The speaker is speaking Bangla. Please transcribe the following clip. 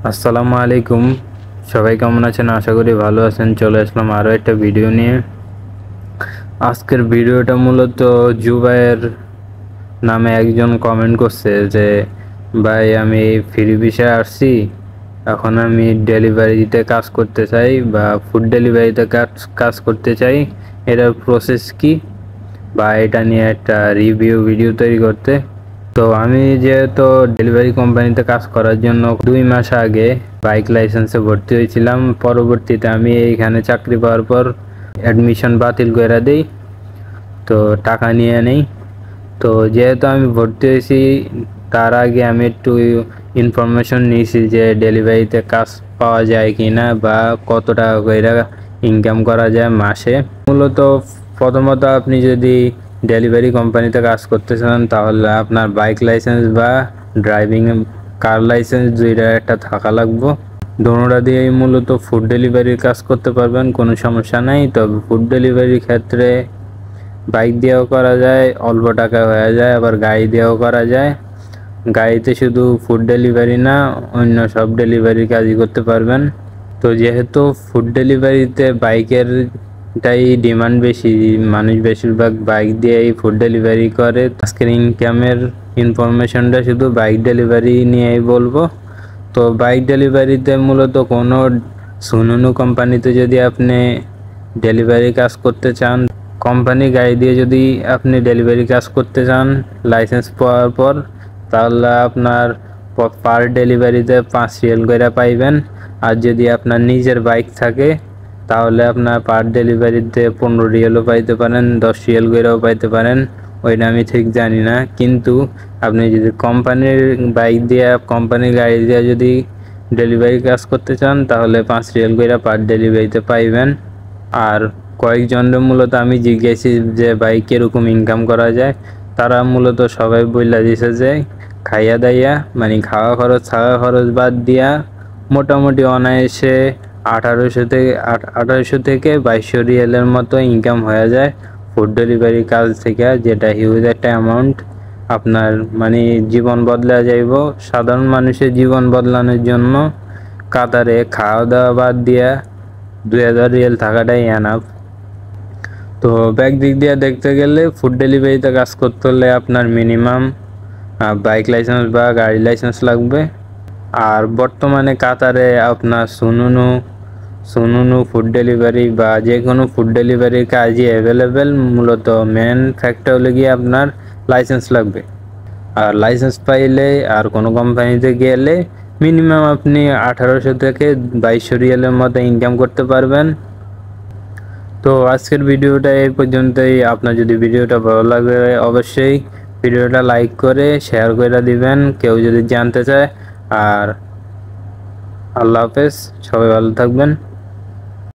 আসসালামু আলাইকুম। সবাই কেমন আছেন? আশা করি ভালো আছেন। চলে আসলাম আরও একটা ভিডিও নিয়ে। আজকের ভিডিওটা মূলত জুবাইর নামে একজন কমেন্ট করছে যে ভাই আমি ফ্রি ভিসায় আসছি, এখন আমি ডেলিভারিতে কাজ করতে চাই বা ফুড ডেলিভারিতে কাজ করতে চাই। এটার প্রসেস কি বা এটা নিয়ে একটা রিভিউ ভিডিও তৈরি করতে। তো আমি যেহেতু ডেলিভারি কোম্পানিতে কাজ করার জন্য 2 মাস আগে বাইক লাইসেন্সে ভর্তি হয়েছিলাম, পরবর্তীতে আমি এইখানে চাকরি পাওয়ার পর অ্যাডমিশন বাতিল করে দিই, তো টাকা নিয়ে নেই। তো যেহেতু আমি ভর্তি হয়েছি, তার আগে আমি একটু ইনফরমেশন নিয়েছি যে ডেলিভারিতে কাজ পাওয়া যায় কি না বা কত টাকা করে ইনকাম করা যায় মাসে। মূলত প্রথমত আপনি যদি ডেলিভারি কোম্পানিতে কাজ করতে চান তাহলে আপনার বাইক লাইসেন্স বা ড্রাইভিং কার লাইসেন্স দুইটা একটা থাকা লাগবে। দোনোটা দিয়েই মূলত ফুড ডেলিভারির কাজ করতে পারবেন, কোনো সমস্যা নাই। তবে ফুড ডেলিভারির ক্ষেত্রে বাইক দিয়েও করা যায়, অল্প টাকা হয়ে যায়, আবার গাড়ি দিয়েও করা যায়। গাড়িতে শুধু ফুড ডেলিভারি না, অন্য সব ডেলিভারি কাজই করতে পারবেন। তো যেহেতু ফুড ডেলিভারিতে বাইকেরটাই ডিমান্ড বেশি, মানুষ বেশিরভাগ বাইক দিয়েই ফুড ডেলিভারি করে। আজকের ইনকামের ইনফরমেশনটা শুধু বাইক ডেলিভারি নিয়েই বলবো। তো বাইক ডেলিভারিতে মূলত কোনো সুনুনু কোম্পানিতে যদি আপনি ডেলিভারি কাজ করতে চান, কোম্পানি গাড়ি দিয়ে যদি আপনি ডেলিভারি কাজ করতে চান লাইসেন্স পাওয়ার পর, তাহলে আপনার পার ডেলিভারিতে 5 রিয়াল করে পাইবেন। আর যদি আপনার নিজের বাইক থাকে তাহলে আপনার পার ডেলিভারিতে 15 রিয়ালও পাইতে পারেন, 10 রিয়াল করেও পাইতে পারেন। ওইটা আমি ঠিক জানি না, কিন্তু আপনি যদি কোম্পানির বাইক দিয়ে কোম্পানির গাড়ি দিয়ে যদি ডেলিভারি কাজ করতে চান তাহলে 5 রিয়াল করে পার ডেলিভারিতে পাইবেন। আর কয়েকজনের মূলত আমি জিজ্ঞেসি যে ভাই কীরকম ইনকাম করা যায়, তারা মূলত সবাই বইলা দিছে যে খাইয়া দাইয়া মানে খাওয়া খরচ থাকা খরচ বাদ দিয়া মোটামুটি অনায়াসে 1800 থেকে 2200 রিয়ালের মতো ইনকাম হয়ে যায় ফুড ডেলিভারি কাজ থেকে, যেটা হিউজ একটা অ্যামাউন্ট। আপনার মানে জীবন বদলা যাইব। সাধারণ মানুষের জীবন বদলানোর জন্য কাতারে খাওয়া দাওয়া বাদ দিয়া 2000 রিয়াল থাকাটাই এনাফ। তো ব্যাক দিক দিয়ে দেখতে গেলে ফুড ডেলিভারিতে কাজ করতে হলে আপনার মিনিমাম বাইক লাইসেন্স বা গাড়ি লাইসেন্স লাগবে। আর বর্তমানে কাতারে আপনার সুনুনু ফুড ডেলিভারি বা যে কোনো ফুড ডেলিভারির কাজই অ্যাভেলেবেল। মূলত মেন ফ্যাক্টর হলে গিয়ে আপনার লাইসেন্স লাগবে। আর লাইসেন্স পাইলে আর কোনো কোম্পানিতে গেলে মিনিমাম আপনি 1800 থেকে 2200 রিয়ালের মতো ইনকাম করতে পারবেন। তো আজকের ভিডিওটা এই পর্যন্তই। আপনার যদি ভিডিওটা ভালো লাগে অবশ্যই ভিডিওটা লাইক করে শেয়ার করে দিবেন কেউ যদি জানতে চায়। আর আল্লাহ হাফেজ, সবাই ভালো থাকবেন।